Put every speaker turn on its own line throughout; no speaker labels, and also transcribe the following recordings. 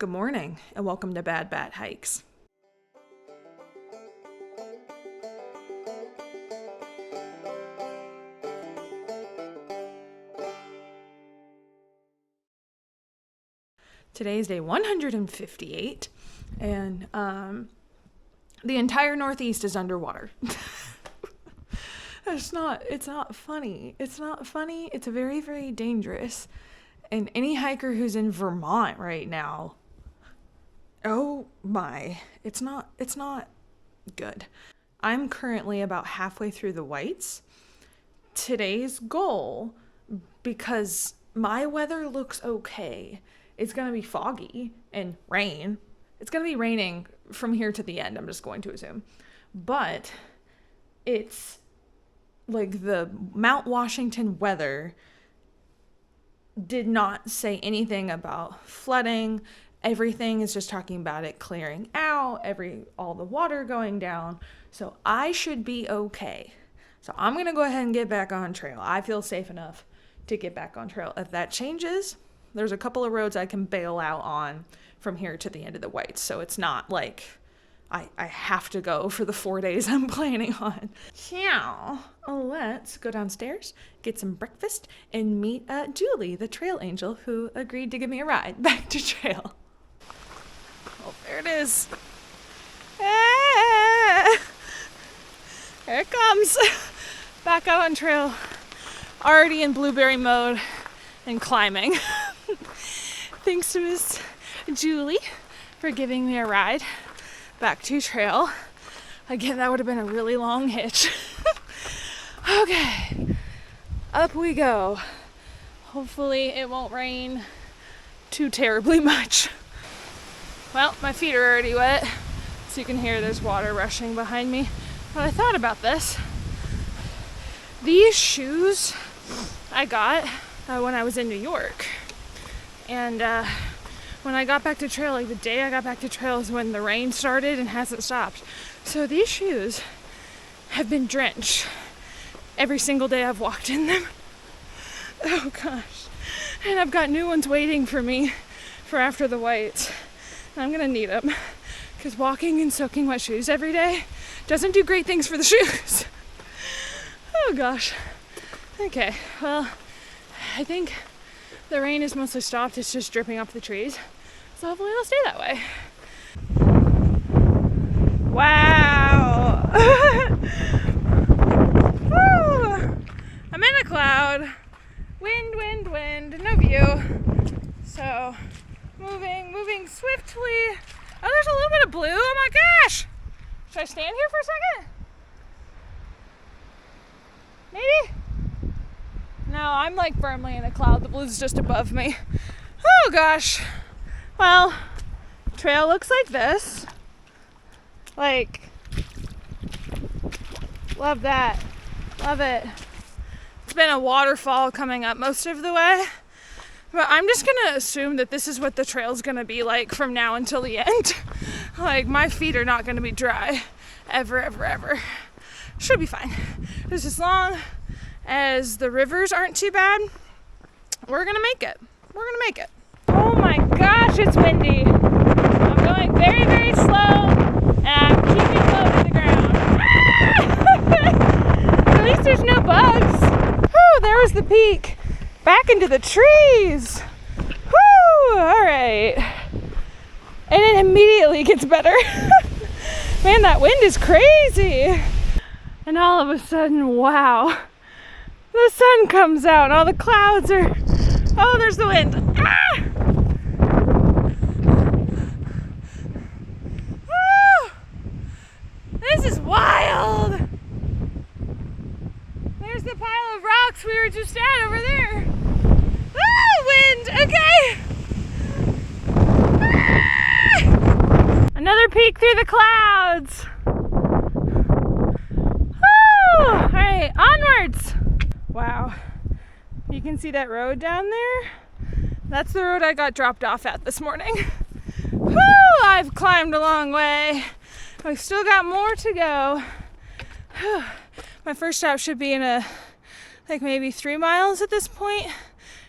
Good morning, and welcome to Bad Bat Hikes. Today is day 158, and the entire Northeast is underwater. It's not funny. It's not funny. It's very, very dangerous. And any hiker who's in Vermont right now, oh my, it's not good. I'm currently about halfway through the Whites. Today's goal, because my weather looks okay, it's going to be foggy and rain. It's going to be raining from here to the end, I'm just going to assume. But it's like the Mount Washington weather did not say anything about flooding. Everything is just talking about it clearing out, all the water going down. So I should be okay. So I'm going to go ahead and get back on trail. I feel safe enough to get back on trail. If that changes, there's a couple of roads I can bail out on from here to the end of the Whites. So it's not like I have to go for the 4 days I'm planning on. Now, let's go downstairs, get some breakfast, and meet Julie, the trail angel, who agreed to give me a ride back to trail. Oh, there it is. Ah, there it comes. Back out on trail. Already in blueberry mode and climbing. Thanks to Miss Julie for giving me a ride back to trail. Again, that would have been a really long hitch. Okay, up we go. Hopefully it won't rain too terribly much. Well, my feet are already wet, so you can hear there's water rushing behind me. But I thought about this. These shoes I got when I was in New York. And when I got back to trail, like the day I got back to trail is when the rain started and hasn't stopped. So these shoes have been drenched every single day I've walked in them. Oh gosh. And I've got new ones waiting for me for after the Whites. And I'm gonna need them because walking in soaking wet shoes every day doesn't do great things for the shoes. Oh gosh. Okay, well, I think the rain is mostly stopped. It's just dripping off the trees. So hopefully it'll stay that way. Wow. I'm in a cloud. Wind, no view. So moving swiftly. Oh, there's a little bit of blue. Oh my gosh. Should I stand here for a second? Maybe? No, I'm like firmly in a cloud. The blue's just above me. Oh gosh. Well, trail looks like this. Like, love that. Love it. It's been a waterfall coming up most of the way. But I'm just gonna assume that this is what the trail's gonna be like from now until the end. Like, my feet are not gonna be dry ever. Should be fine. Just as long as the rivers aren't too bad, we're gonna make it. Oh my gosh, it's windy. I'm going very, very slow, and I'm keeping low to the ground. At least there's no bugs. Whew, there was the peak. Back into the trees. Whew, all right. And it immediately gets better. Man, that wind is crazy. And all of a sudden, wow. The sun comes out and all the clouds are... Oh, there's the wind. Ah! Woo! This is wild. There's the pile of rocks we were just at over there. Ah, wind. Okay. Ah! Another peek through the clouds. Woo! All right, onwards. Wow. You can see that road down there? That's the road I got dropped off at this morning. Woo! I've climbed a long way. I've still got more to go. My first stop should be in maybe 3 miles at this point.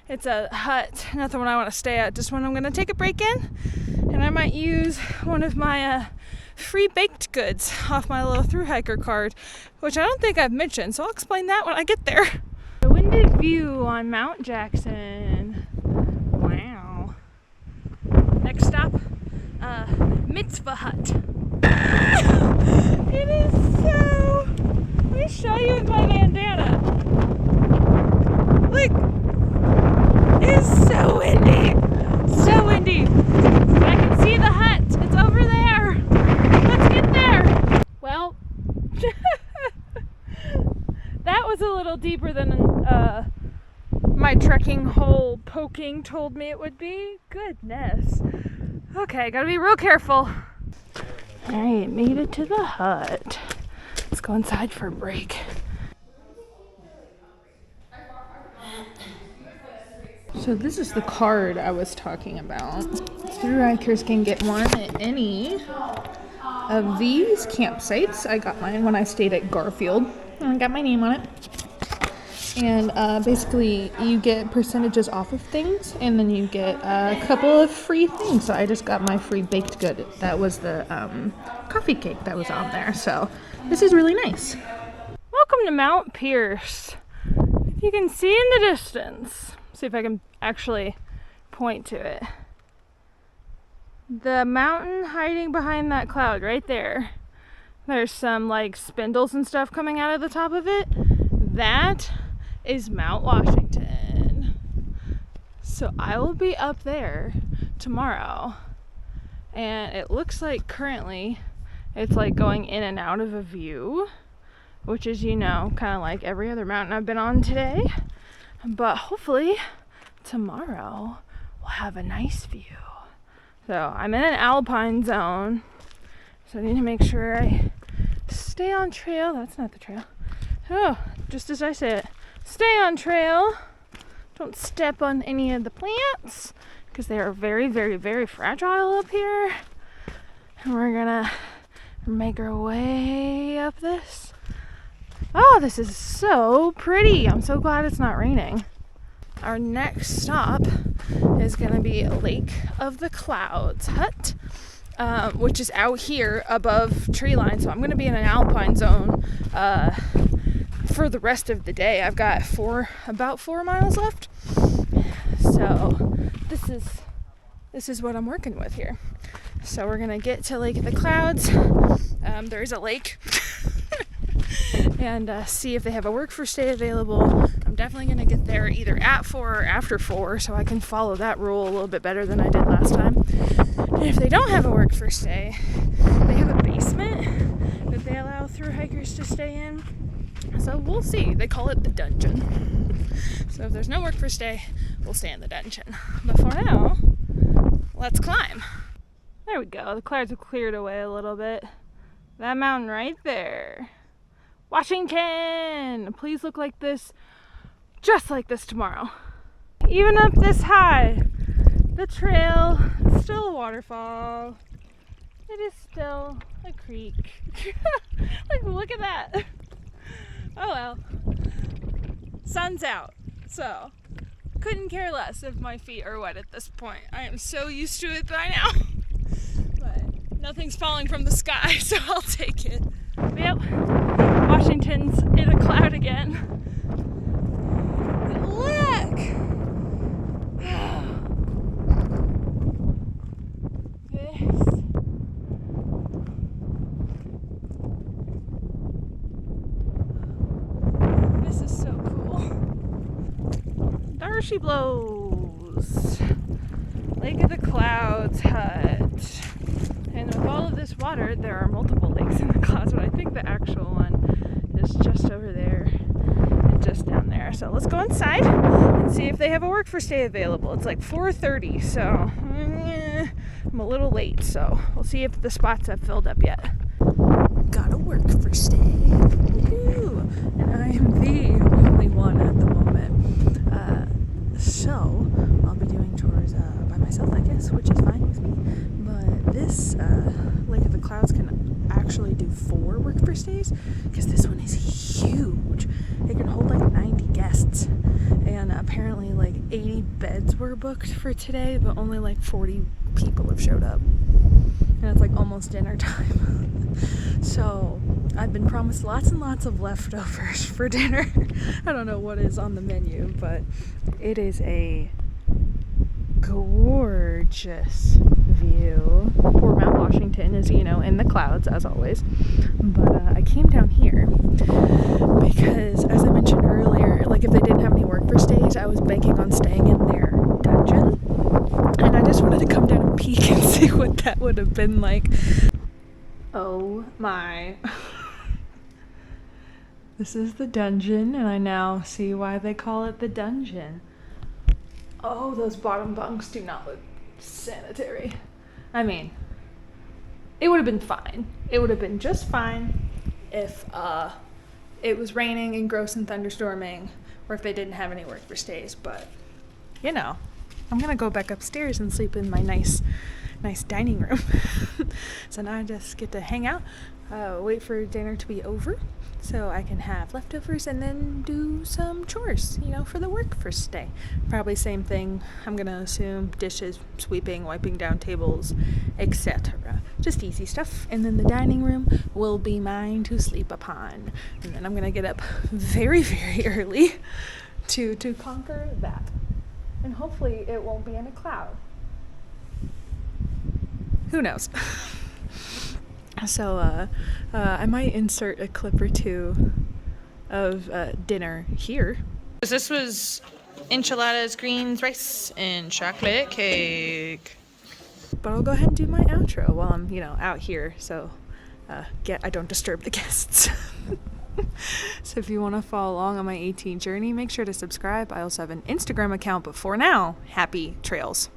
It's a hut, not the one I want to stay at, just one I'm going to take a break in. And I might use one of my free baked goods off my little thru hiker card, which I don't think I've mentioned, so I'll explain that when I get there. A winded view on Mount Jackson. Wow. Next stop, Mizpah Hut. It is so... Let me show you with my bandana. Look, it's so windy. So windy. But I can see the hut. It's over there. Let's get there. Well, that was a little deeper than my trekking hole poking told me it would be. Goodness. Okay, gotta be real careful. Alright, made it to the hut. Let's go inside for a break. So this is the card I was talking about. Thru hikers can get one at any of these campsites. I got mine when I stayed at Garfield, and I got my name on it. And basically you get percentages off of things, and then you get a couple of free things. So I just got my free baked good. That was the coffee cake that was on there. So this is really nice. Welcome to Mount Pierce. If you can see in the distance, see if I can actually point to it. The mountain hiding behind that cloud right there. There's some like spindles and stuff coming out of the top of it. That is Mount Washington. So I will be up there tomorrow, and it looks like currently it's like going in and out of a view, which is, you know, kind of like every other mountain I've been on today. But hopefully tomorrow we'll have a nice view. So I'm in an alpine zone, so I need to make sure I stay on trail. That's not the trail. Oh, just as I said, stay on trail. Don't step on any of the plants because they are very, very, very fragile up here. And we're gonna make our way up this. Oh, this is so pretty. I'm so glad it's not raining. Our next stop is gonna be Lake of the Clouds Hut, which is out here above tree line. So I'm gonna be in an alpine zone for the rest of the day. I've got about 4 miles left. So this is what I'm working with here. So we're gonna get to Lake of the Clouds. There is a lake. And see if they have a work for stay available. I'm definitely gonna get there either at 4 or after 4, so I can follow that rule a little bit better than I did last time. And if they don't have a work for stay, they have a basement that they allow thru hikers to stay in. So we'll see. They call it the dungeon. So if there's no work for stay, we'll stay in the dungeon. But for now, let's climb. There we go. The clouds have cleared away a little bit. That mountain right there. Washington! Please look like this, just like this tomorrow. Even up this high, the trail is still a waterfall. It is still a creek. Like, look at that. Oh well. Sun's out, so couldn't care less if my feet are wet at this point. I am so used to it by now. But nothing's falling from the sky, so I'll take it. Yep. Washington's in a cloud again. But look! This is so cool. There she blows. Lake of the Clouds Hut. And with all of this water, there are multiple lakes in the clouds, but I think the actual one is just over there and just down there. So let's go inside and see if they have a work for stay available. It's like 4:30, so I'm a little late, so we'll see if the spots have filled up yet. Got a work for stay. Woo-hoo. And I am the only one at the moment. So I'll be doing tours by myself, I guess, which is fine with me. But this Lake of the Clouds can actually do 4 work for stays because this one is huge. It can hold like 90 guests. and apparently like 80 beds were booked for today, but only like 40 people have showed up, and it's like almost dinner time. So I've been promised lots and lots of leftovers for dinner. I don't know what is on the menu, but it is a gorgeous view. Poor Mount Washington is, in the clouds as always. But I came down here because, as I mentioned earlier, like if they didn't have any work for stays, I was banking on staying in their dungeon. And I just wanted to come down and peek and see what that would have been like. Oh my. This is the dungeon, and I now see why they call it the dungeon. Oh, those bottom bunks do not look sanitary. I mean, it would have been fine. It would have been just fine if it was raining and gross and thunderstorming, or if they didn't have any work for stays. But, I'm going to go back upstairs and sleep in my nice dining room. So now I just get to hang out, wait for dinner to be over so I can have leftovers and then do some chores, for the work for stay. Probably same thing. I'm going to assume dishes, sweeping, wiping down tables, etc. Just easy stuff. And then the dining room will be mine to sleep upon. And then I'm going to get up very, very early to conquer that. And hopefully it won't be in a cloud. Who knows? So I might insert a clip or two of dinner here. This was enchiladas, greens, rice, and chocolate cake. But I'll go ahead and do my outro while I'm, out here, so I don't disturb the guests. So if you want to follow along on my 18 journey, make sure to subscribe. I also have an Instagram account, but for now, happy trails.